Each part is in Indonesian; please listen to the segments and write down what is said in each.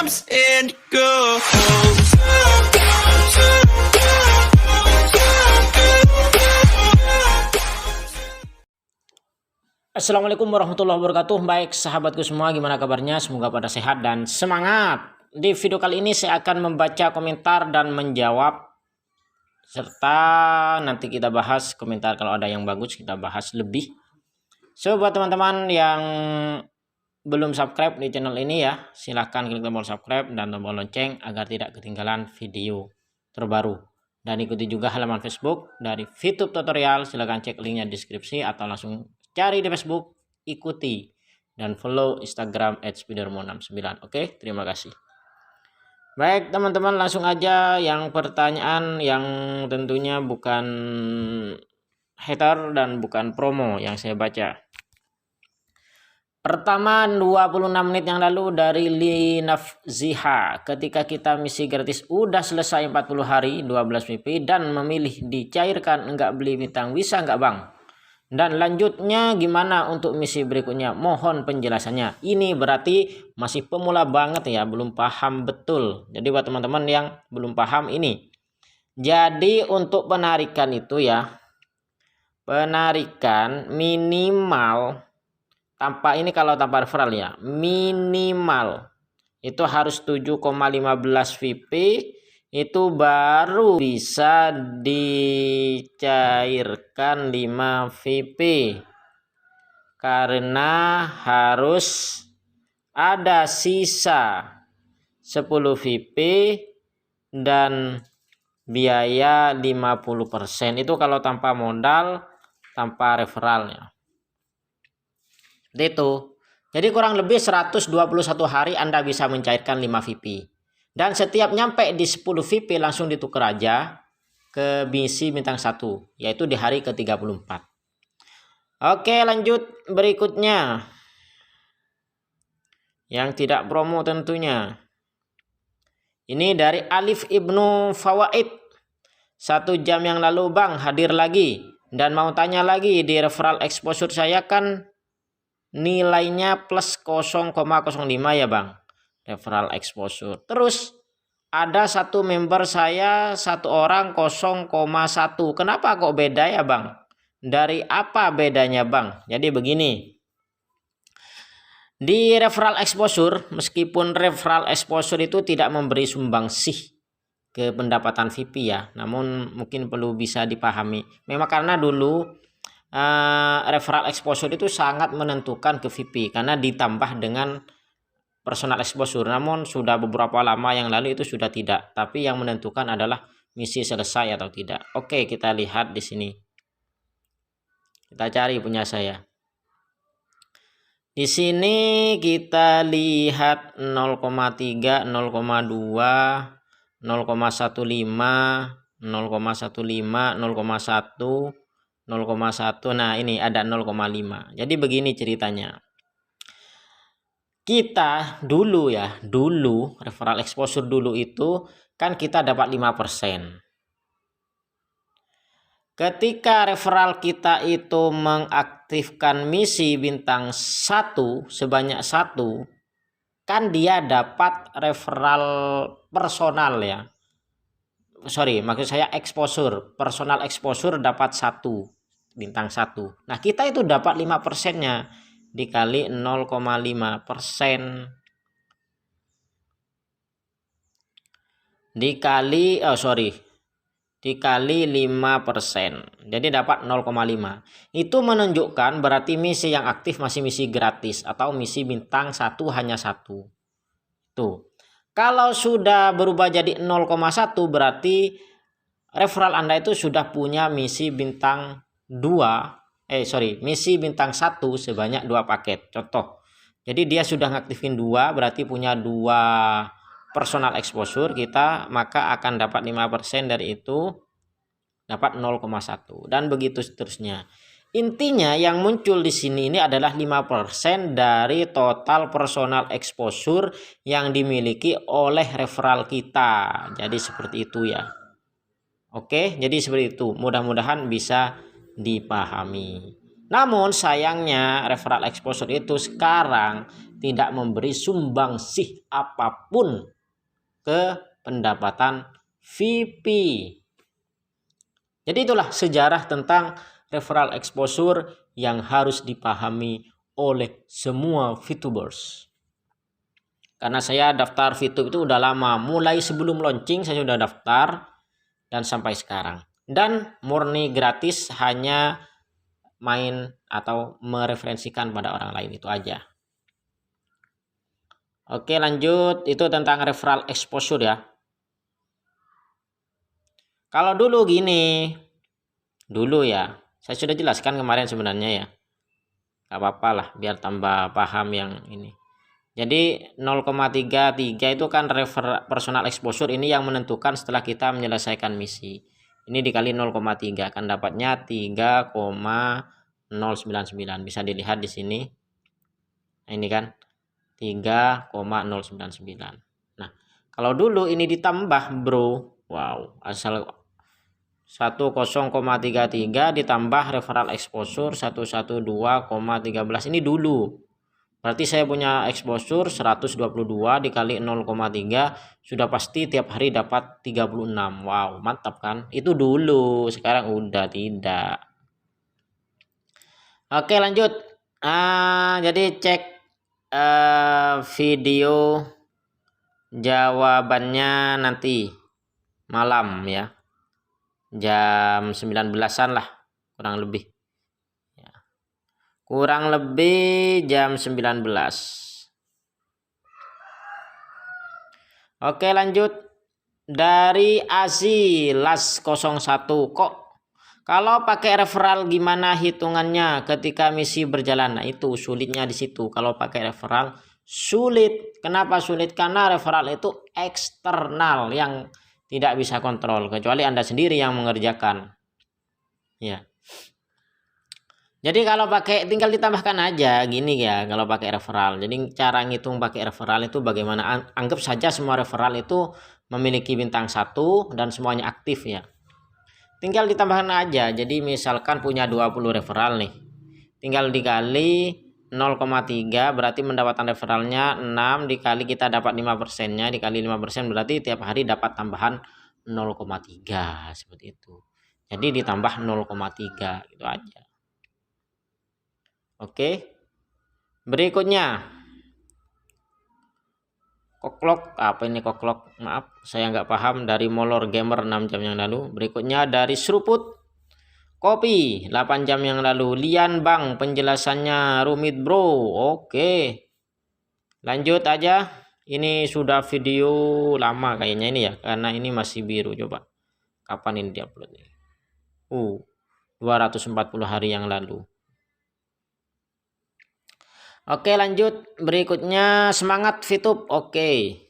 comes and goes. Assalamualaikum warahmatullahi wabarakatuh. Baik sahabatku semua, gimana kabarnya? Semoga pada sehat dan semangat. Di video kali ini saya akan membaca komentar dan menjawab, serta nanti kita bahas komentar. Kalau ada yang bagus kita bahas lebih. So buat teman-teman yang belum subscribe di channel ini ya, silahkan klik tombol subscribe dan tombol lonceng agar tidak ketinggalan video terbaru. Dan ikuti juga halaman Facebook dari VTube Tutorial. Silahkan cek linknya di deskripsi atau langsung cari di Facebook, ikuti dan follow Instagram @spidermo69. Oke, terima kasih. Baik teman-teman, langsung aja yang pertanyaan yang tentunya bukan hater dan bukan promo yang saya baca. Pertama, 26 menit yang lalu dari Linaf Ziha. Ketika kita misi gratis udah selesai 40 hari 12 PP dan memilih dicairkan, enggak beli bintang, bisa enggak bang? Dan lanjutnya gimana untuk misi berikutnya? Mohon penjelasannya. Ini berarti masih pemula banget ya, belum paham betul. Jadi buat teman-teman yang belum paham ini. Jadi untuk penarikan itu ya, penarikan minimal tanpa ini, kalau tanpa referral ya, minimal itu harus 7,15 VP. Itu baru bisa dicairkan 5 VP karena harus ada sisa 10 VP dan biaya 50%. Itu kalau tanpa modal, tanpa referralnya. Itu. Jadi kurang lebih 121 hari Anda bisa mencairkan 5 VP. Dan setiap nyampe di 10 VP langsung ditukar aja ke misi bintang 1, yaitu di hari ke-34. Oke, lanjut berikutnya. Yang tidak promo tentunya. Ini dari Alif Ibnu Fawaid. 1 jam yang lalu bang, hadir lagi. Dan mau tanya lagi, di referral exposure saya kan nilainya plus 0,05 ya bang. Referral exposure. Terus ada satu member saya, satu orang 0,1. Kenapa kok beda ya bang? Dari apa bedanya bang? Jadi begini. Di referral exposure, meskipun referral exposure itu tidak memberi sumbangsih ke pendapatan VP ya, namun mungkin perlu bisa dipahami. Memang karena dulu referral exposure itu sangat menentukan ke VP karena ditambah dengan personal exposure, namun sudah beberapa lama yang lalu itu sudah tidak. Tapi yang menentukan adalah misi selesai atau tidak. Oke, kita lihat di sini. Kita cari punya saya. Di sini kita lihat 0,3, 0,2, 0,15, 0,15, 0,1, 0,1. Nah, ini ada 0,5. Jadi begini ceritanya. Kita dulu ya, referral exposure dulu itu kan kita dapat 5%. Ketika referral kita itu mengaktifkan misi bintang 1 sebanyak 1, kan dia dapat referral personal ya. Sorry, maksud saya exposure. Personal exposure dapat 1, bintang 1. Nah, kita itu dapat 5%-nya. Dikali 0,5% dikali dikali 5%, jadi dapat 0,5. Itu menunjukkan berarti misi yang aktif masih misi gratis atau misi bintang 1 hanya 1. Tuh. Kalau sudah berubah jadi 0,1 berarti referral Anda itu sudah punya misi bintang 2, misi bintang 1 sebanyak 2 paket. Contoh. Jadi dia sudah ngaktifin 2, berarti punya 2 personal exposure kita, maka akan dapat 5% dari itu, dapat 0,1 dan begitu seterusnya. Intinya yang muncul di sini ini adalah 5% dari total personal exposure yang dimiliki oleh referral kita. Jadi seperti itu ya. Oke, jadi seperti itu. Mudah-mudahan bisa dipahami. Namun sayangnya referral exposure itu sekarang tidak memberi sumbangsih apapun ke pendapatan VP. Jadi itulah sejarah tentang referral exposure yang harus dipahami oleh semua VTubers. Karena saya daftar VTube itu udah lama, mulai sebelum launching saya sudah daftar dan sampai sekarang. Dan murni gratis, hanya main atau mereferensikan pada orang lain, itu aja. Oke, lanjut, itu tentang referral exposure ya. Kalau dulu gini, dulu ya, saya sudah jelaskan kemarin sebenarnya ya. Gak apa-apa lah, biar tambah paham yang ini. Jadi 0,33 itu kan personal exposure, ini yang menentukan setelah kita menyelesaikan misi. Ini dikali 0,3 kan dapatnya 3,099. Bisa dilihat di sini. Nah, ini kan 3,099. Nah, kalau dulu ini ditambah, bro. Wow, asal 10,33 ditambah referral exposure 112,13. Ini dulu. Berarti saya punya exposure 122 dikali 0,3 sudah pasti tiap hari dapat 36. Wow, mantap kan? Itu dulu, sekarang udah tidak. Oke, lanjut. Jadi cek video jawabannya nanti malam ya. Jam 19-an lah kurang lebih. Kurang lebih jam 19. Oke, lanjut. Dari Azi Las 01. Kok kalau pakai referral gimana hitungannya ketika misi berjalan? Nah, itu sulitnya di situ. Kalau pakai referral sulit. Kenapa sulit? Karena referral itu eksternal yang tidak bisa kontrol, kecuali Anda sendiri yang mengerjakan. Ya. Jadi kalau pakai tinggal ditambahkan aja gini ya, kalau pakai referral. Jadi cara ngitung pakai referral itu bagaimana? Anggap saja semua referral itu memiliki bintang 1 dan semuanya aktif ya. Tinggal ditambahkan aja. Jadi misalkan punya 20 referral nih. Tinggal dikali 0,3 berarti pendapatan referralnya 6 dikali kita dapat 5%-nya dikali 5% berarti tiap hari dapat tambahan 0,3 seperti itu. Jadi ditambah 0,3 gitu aja. Oke, berikutnya koklok, apa ini koklok? Maaf, saya nggak paham. Dari Molor Gamer 6 jam yang lalu. Berikutnya dari Seruput Kopi 8 jam yang lalu. Lian Bang, penjelasannya rumit bro. Oke, lanjut aja. Ini sudah video lama kayaknya ini ya, karena ini masih biru. Coba kapan ini diupload nih? 240 hari yang lalu. Oke, lanjut. Berikutnya semangat VTube. Oke.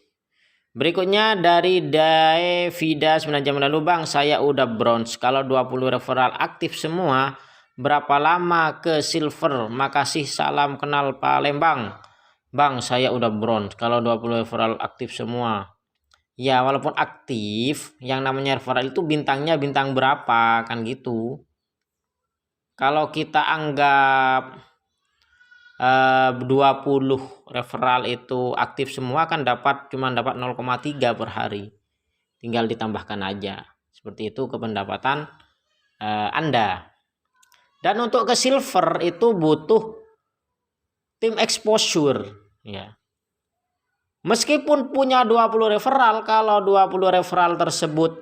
Berikutnya dari Dae Vida 9 jam lalu. Bang, saya udah bronze. Kalau 20 referral aktif semua, berapa lama ke silver? Makasih, salam kenal Palembang. Bang, saya udah bronze. Kalau 20 referral aktif semua. Ya, walaupun aktif, yang namanya referral itu bintangnya bintang berapa kan gitu. Kalau kita anggap 20 referral itu aktif semua kan cuma dapat 0,3 per hari. Tinggal ditambahkan aja. Seperti itu ke pendapatan Anda. Dan untuk ke silver itu butuh tim exposure ya. Meskipun punya 20 referral, kalau 20 referral tersebut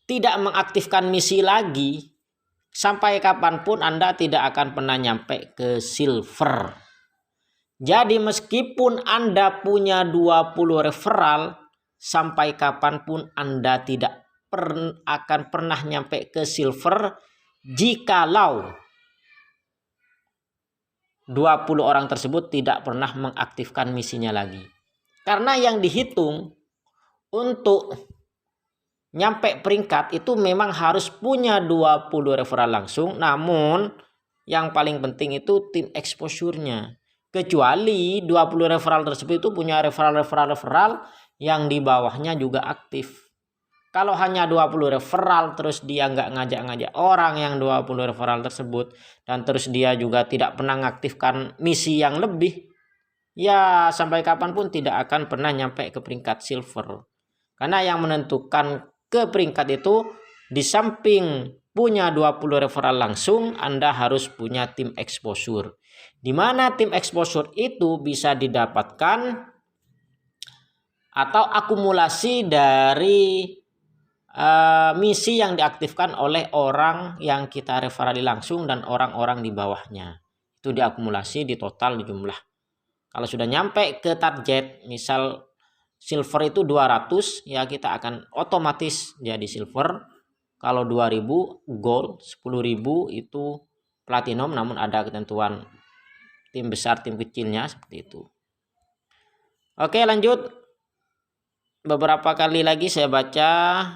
tidak mengaktifkan misi lagi, sampai kapanpun Anda tidak akan pernah nyampe ke silver. Jadi meskipun Anda punya 20 referral, sampai kapanpun Anda tidak akan pernah nyampe ke silver jikalau 20 orang tersebut tidak pernah mengaktifkan misinya lagi. Karena yang dihitung untuk nyampe peringkat itu memang harus punya 20 referral langsung, namun yang paling penting itu tim exposure-nya. Kecuali 20 referral tersebut itu punya referral yang di bawahnya juga aktif. Kalau hanya 20 referral terus dia nggak ngajak-ngajak orang yang 20 referral tersebut, dan terus dia juga tidak pernah mengaktifkan misi yang lebih, ya sampai kapanpun tidak akan pernah nyampe ke peringkat silver. Karena yang menentukan ke peringkat itu di samping punya 20 referral langsung, Anda harus punya tim exposure. Di mana tim exposure itu bisa didapatkan atau akumulasi dari misi yang diaktifkan oleh orang yang kita referali langsung dan orang-orang di bawahnya. Itu diakumulasi di total di jumlah. Kalau sudah nyampe ke target, misal silver itu 200, ya kita akan otomatis jadi silver. Kalau 2000 gold, 10.000 itu platinum, namun ada ketentuan tim besar, tim kecilnya seperti itu. Oke, lanjut. Beberapa kali lagi saya baca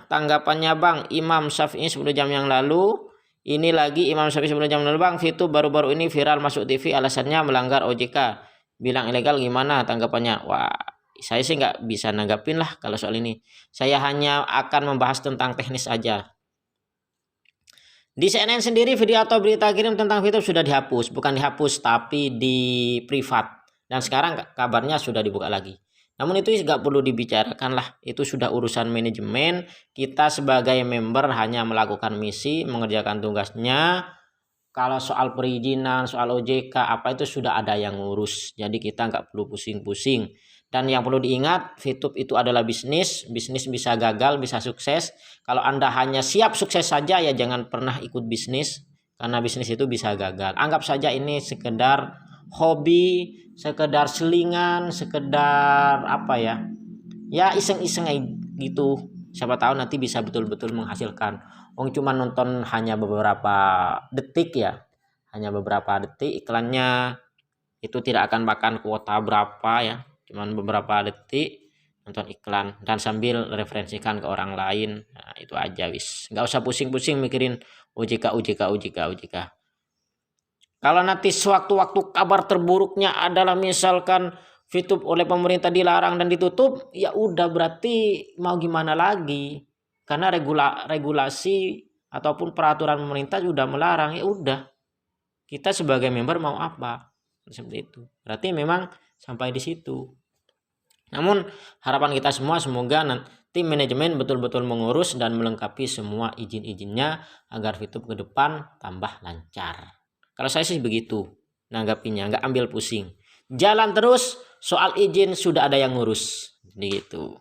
tanggapannya Bang Imam Syafi'i 10 jam yang lalu. Ini lagi Imam Syafi'i 10 jam yang lalu, Bang, Fitup baru-baru ini viral masuk TV, alasannya melanggar OJK. Bilang ilegal, gimana tanggapannya? Wah, saya sih nggak bisa nanggapin lah kalau soal ini. Saya hanya akan membahas tentang teknis aja. Di CNN sendiri video atau berita kirim tentang Fitup sudah dihapus. Bukan dihapus, tapi di privat. Dan sekarang kabarnya sudah dibuka lagi. Namun itu nggak perlu dibicarakan lah, itu sudah urusan manajemen. Kita sebagai member hanya melakukan misi, mengerjakan tugasnya. Kalau soal perizinan, soal OJK, apa itu sudah ada yang ngurus. Jadi kita nggak perlu pusing-pusing. Dan yang perlu diingat, Fitup itu adalah bisnis. Bisnis bisa gagal, bisa sukses. Kalau Anda hanya siap sukses saja, ya jangan pernah ikut bisnis. Karena bisnis itu bisa gagal. Anggap saja ini sekedar hobi, sekedar selingan, sekedar apa ya, ya iseng-iseng gitu. Siapa tahu nanti bisa betul-betul menghasilkan. Cuma nonton hanya beberapa detik ya, hanya beberapa detik iklannya, itu tidak akan makan kuota berapa ya, cuman beberapa detik nonton iklan dan sambil referensikan ke orang lain. Nah, itu aja wis, nggak usah pusing-pusing mikirin OJK. Kalau nanti sewaktu-waktu kabar terburuknya adalah misalkan Fitup oleh pemerintah dilarang dan ditutup, ya udah berarti mau gimana lagi? Karena regulasi ataupun peraturan pemerintah sudah melarang, ya udah. Kita sebagai member mau apa? Seperti itu. Berarti memang sampai di situ. Namun harapan kita semua semoga tim manajemen betul-betul mengurus dan melengkapi semua izin-izinnya agar Fitup ke depan tambah lancar. Kalau saya sih begitu nanggapinya, nggak ambil pusing. Jalan terus, soal izin sudah ada yang ngurus. Gitu.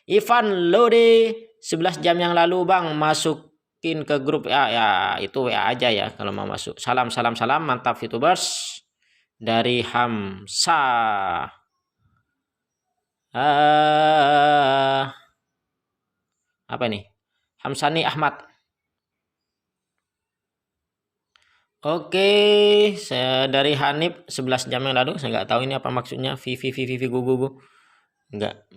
Ivan Lode 11 jam yang lalu, Bang, masukin ke grup ya itu WA aja ya kalau mau masuk. Salam mantap Fitubers dari Hamsa. Apa nih? Hamsani Ahmad. Oke, saya dari Hanif 11 jam yang lalu. Saya nggak tahu ini apa maksudnya. Vivi gugu. Enggak.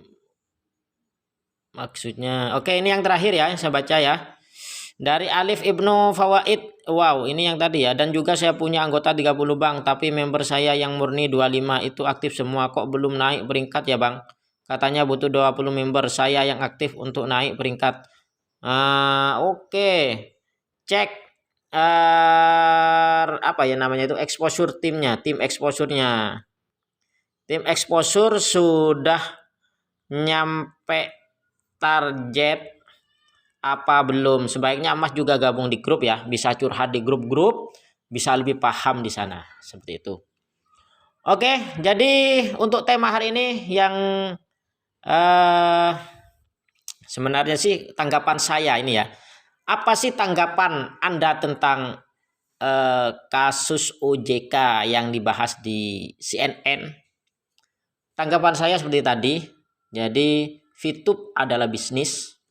Maksudnya. Oke, ini yang terakhir ya, yang saya baca ya. Dari Alif Ibnu Fawaid. Wow, ini yang tadi ya. Dan juga saya punya anggota 30 Bang, tapi member saya yang murni 25 itu aktif semua. Kok belum naik peringkat ya Bang? Katanya butuh 20 member saya yang aktif untuk naik peringkat. Oke. Cek apa ya namanya itu, exposure timnya, tim exposure-nya. Tim exposure sudah nyampe target apa belum? Sebaiknya Mas juga gabung di grup ya, bisa curhat di grup-grup, bisa lebih paham di sana, seperti itu. Oke, jadi untuk tema hari ini yang sebenarnya sih tanggapan saya ini ya. Apa sih tanggapan Anda tentang kasus OJK yang dibahas di CNN? Tanggapan saya seperti tadi. Jadi Fitup adalah bisnis.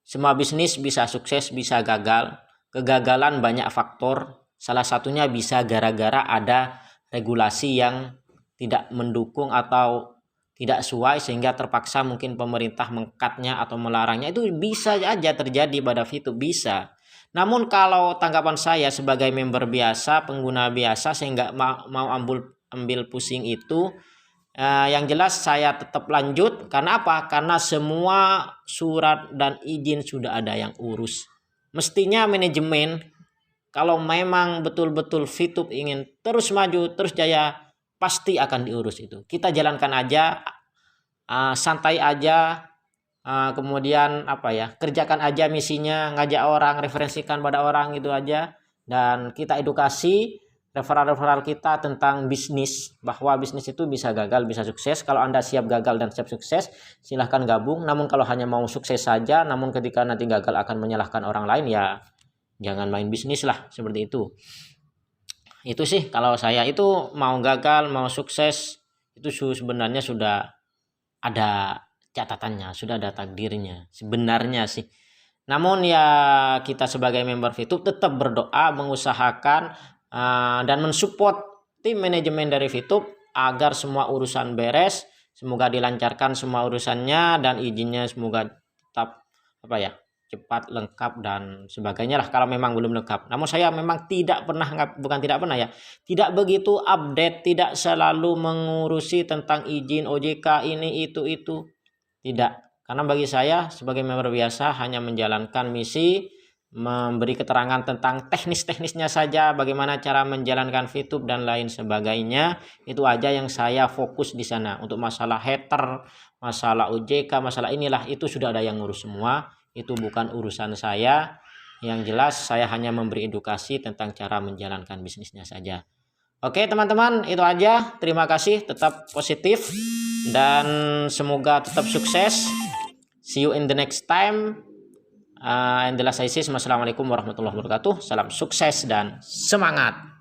Semua bisnis bisa sukses, bisa gagal. Kegagalan banyak faktor. Salah satunya bisa gara-gara ada regulasi yang tidak mendukung atau tidak sesuai sehingga terpaksa mungkin pemerintah mengkatnya atau melarangnya. Itu bisa aja terjadi pada Fitup, bisa. Namun kalau tanggapan saya sebagai member biasa, pengguna biasa, saya nggak mau ambil pusing itu. Yang jelas saya tetap lanjut. Karena apa? Karena semua surat dan izin sudah ada yang urus. Mestinya manajemen, kalau memang betul-betul Fitup ingin terus maju, terus jaya, pasti akan diurus itu. Kita jalankan aja, santai aja, kemudian kerjakan aja misinya, ngajak orang, referensikan pada orang gitu aja, dan kita edukasi referral kita tentang bisnis, bahwa bisnis itu bisa gagal bisa sukses. Kalau Anda siap gagal dan siap sukses, silahkan gabung. Namun kalau hanya mau sukses saja, namun ketika nanti gagal akan menyalahkan orang lain, ya jangan main bisnis lah, seperti itu. Itu sih kalau saya itu, mau gagal mau sukses itu sebenarnya sudah ada catatannya, sudah ada takdirnya sebenarnya sih. Namun ya kita sebagai member VTube tetap berdoa, mengusahakan dan mensupport tim manajemen dari VTube agar semua urusan beres, semoga dilancarkan semua urusannya dan izinnya semoga tetap cepat, lengkap dan sebagainya lah kalau memang belum lengkap. Namun saya memang tidak begitu update, tidak selalu mengurusi tentang izin OJK ini itu tidak. Karena bagi saya sebagai member biasa hanya menjalankan misi, memberi keterangan tentang teknis-teknisnya saja, bagaimana cara menjalankan VTube dan lain sebagainya. Itu aja yang saya fokus di sana. Untuk masalah hater, masalah OJK, masalah inilah itu sudah ada yang ngurus semua. Itu bukan urusan saya. Yang jelas saya hanya memberi edukasi tentang cara menjalankan bisnisnya saja. Oke teman-teman, itu aja. Terima kasih, tetap positif dan semoga tetap sukses. See you in the next time. And the last I say, wassalamualaikum warahmatullahi wabarakatuh. Salam sukses dan semangat.